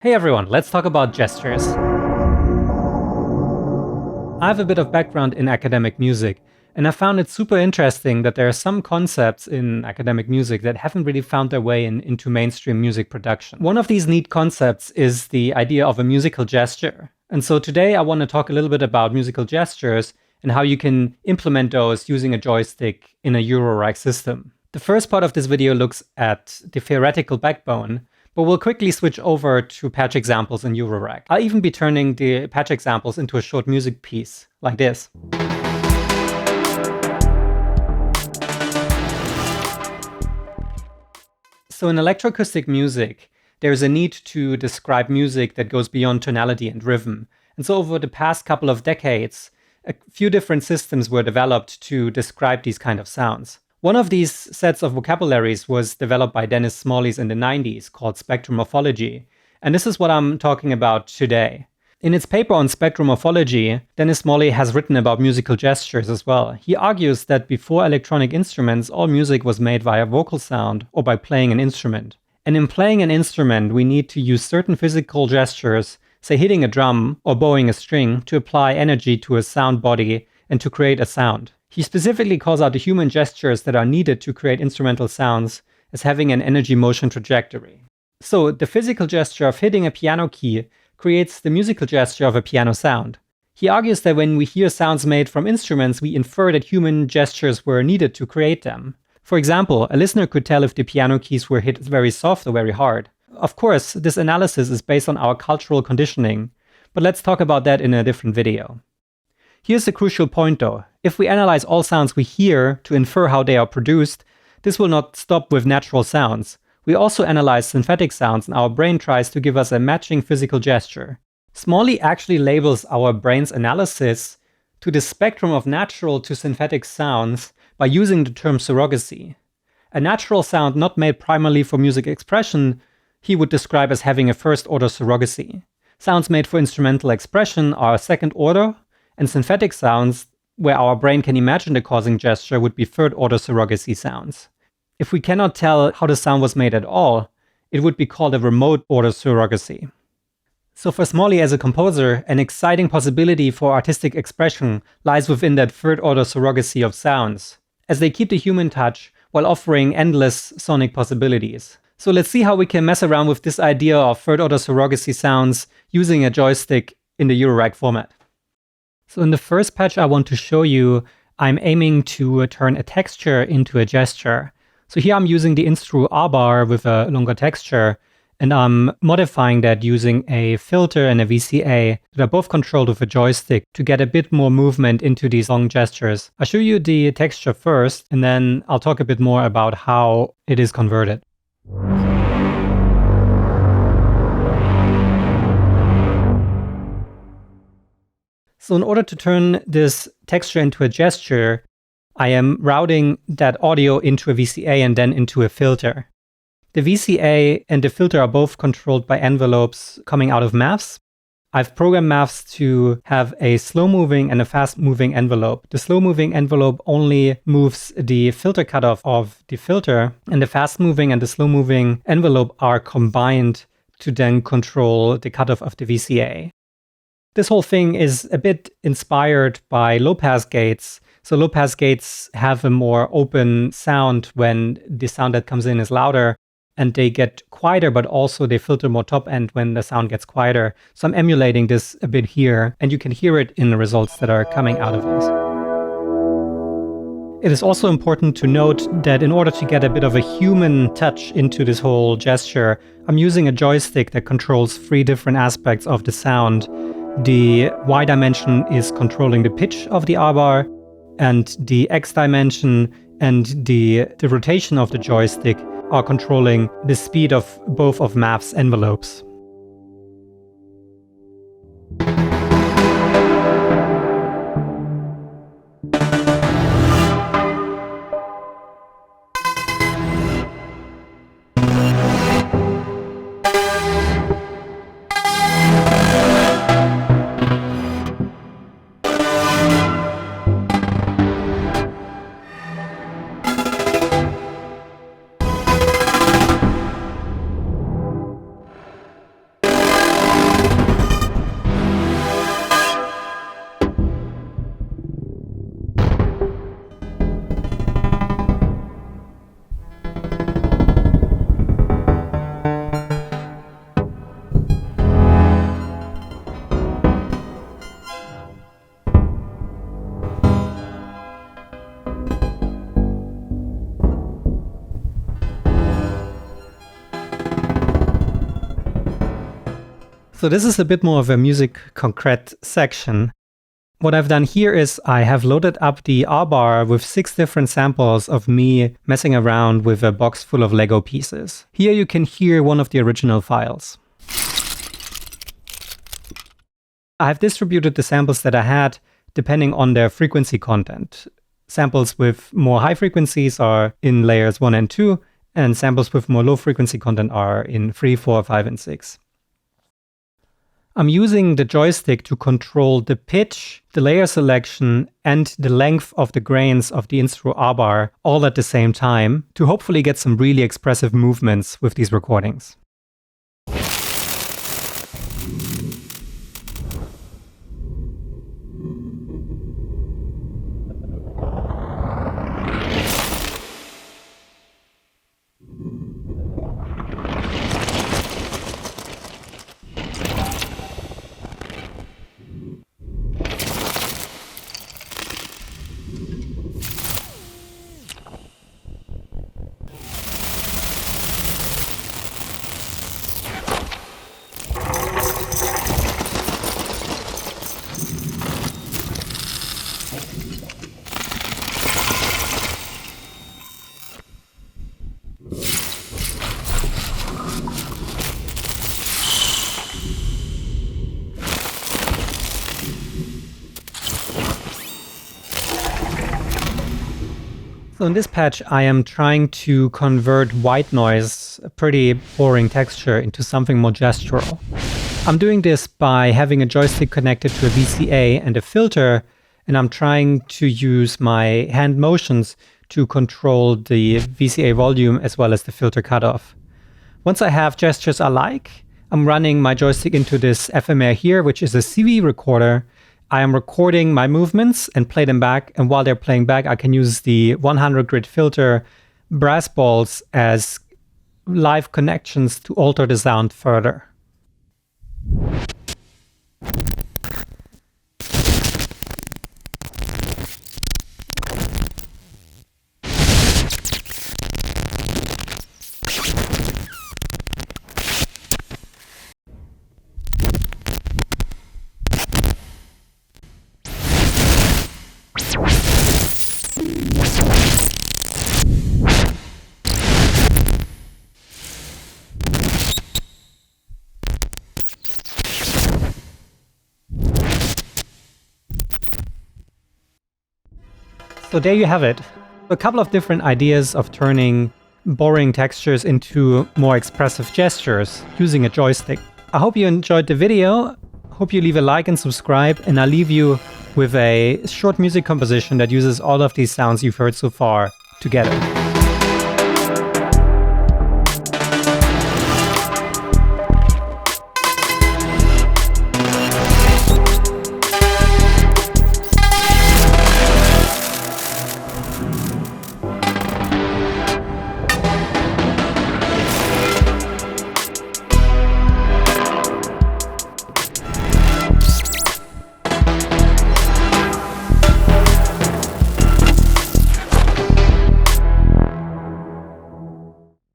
Hey everyone, let's talk about gestures. I have a bit of background in academic music, and I found it super interesting that there are some concepts in academic music that haven't really found their way into mainstream music production. One of these neat concepts is the idea of a musical gesture. And so today I want to talk a little bit about musical gestures and how you can implement those using a joystick in a Eurorack system. The first part of this video looks at the theoretical backbone, but we'll quickly switch over to patch examples in Eurorack. I'll even be turning the patch examples into a short music piece, like this. So in electroacoustic music, there's a need to describe music that goes beyond tonality and rhythm. And so over the past couple of decades, a few different systems were developed to describe these kind of sounds. One of these sets of vocabularies was developed by Dennis Smalley's in the 90s called spectromorphology, and this is what I'm talking about today. In its paper on spectromorphology, Dennis Smalley has written about musical gestures as well. He argues that before electronic instruments, all music was made via vocal sound or by playing an instrument. And in playing an instrument, we need to use certain physical gestures, say hitting a drum or bowing a string, to apply energy to a sound body and to create a sound. He specifically calls out the human gestures that are needed to create instrumental sounds as having an energy motion trajectory. So the physical gesture of hitting a piano key creates the musical gesture of a piano sound. He argues that when we hear sounds made from instruments, we infer that human gestures were needed to create them. For example, a listener could tell if the piano keys were hit very soft or very hard. Of course, this analysis is based on our cultural conditioning, but let's talk about that in a different video. Here's the crucial point though. If we analyze all sounds we hear to infer how they are produced, this will not stop with natural sounds. We also analyze synthetic sounds, and our brain tries to give us a matching physical gesture. Smalley actually labels our brain's analysis to the spectrum of natural to synthetic sounds by using the term surrogacy. A natural sound not made primarily for music expression, he would describe as having a first-order surrogacy. Sounds made for instrumental expression are second order, and synthetic sounds, where our brain can imagine the causing gesture, would be third-order surrogacy sounds. If we cannot tell how the sound was made at all, it would be called a remote-order surrogacy. So for Smalley as a composer, an exciting possibility for artistic expression lies within that third-order surrogacy of sounds, as they keep the human touch while offering endless sonic possibilities. So let's see how we can mess around with this idea of third-order surrogacy sounds using a joystick in the Eurorack format. So in the first patch I want to show you, I'm aiming to turn a texture into a gesture. So here I'm using the Instruo Arbhar with a longer texture, and I'm modifying that using a filter and a VCA that are both controlled with a joystick to get a bit more movement into these long gestures. I'll show you the texture first, and then I'll talk a bit more about how it is converted. So in order to turn this texture into a gesture, I am routing that audio into a VCA and then into a filter. The VCA and the filter are both controlled by envelopes coming out of maths. I've programmed maths to have a slow-moving and a fast-moving envelope. The slow-moving envelope only moves the filter cutoff of the filter, and the fast-moving and the slow-moving envelope are combined to then control the cutoff of the VCA. This whole thing is a bit inspired by low-pass gates. So low-pass gates have a more open sound when the sound that comes in is louder, and they get quieter, but also they filter more top end when the sound gets quieter. So I'm emulating this a bit here, and you can hear it in the results that are coming out of this. It is also important to note that in order to get a bit of a human touch into this whole gesture, I'm using a joystick that controls 3 different aspects of the sound. The Y dimension is controlling the pitch of the Arbhar, and the X dimension and the rotation of the joystick are controlling the speed of both of maths envelopes. So this is a bit more of a music concrete section. What I've done here is I have loaded up the Arbhar with 6 different samples of me messing around with a box full of Lego pieces. Here you can hear one of the original files. I have distributed the samples that I had depending on their frequency content. Samples with more high frequencies are in layers 1 and 2, and samples with more low frequency content are in 3, 4, 5, and 6. I'm using the joystick to control the pitch, the layer selection, and the length of the grains of the Instruo Arbhar all at the same time to hopefully get some really expressive movements with these recordings. So in this patch, I am trying to convert white noise, a pretty boring texture, into something more gestural. I'm doing this by having a joystick connected to a VCA and a filter, and I'm trying to use my hand motions to control the VCA volume as well as the filter cutoff. Once I have gestures I like, I'm running my joystick into this Ephemere here, which is a CV recorder. I am recording my movements and play them back, and while they're playing back, I can use the 100 grid filter brass balls as live connections to alter the sound further. So there you have it. A couple of different ideas of turning boring textures into more expressive gestures using a joystick. I hope you enjoyed the video. Hope you leave a like and subscribe, and I'll leave you with a short music composition that uses all of these sounds you've heard so far together.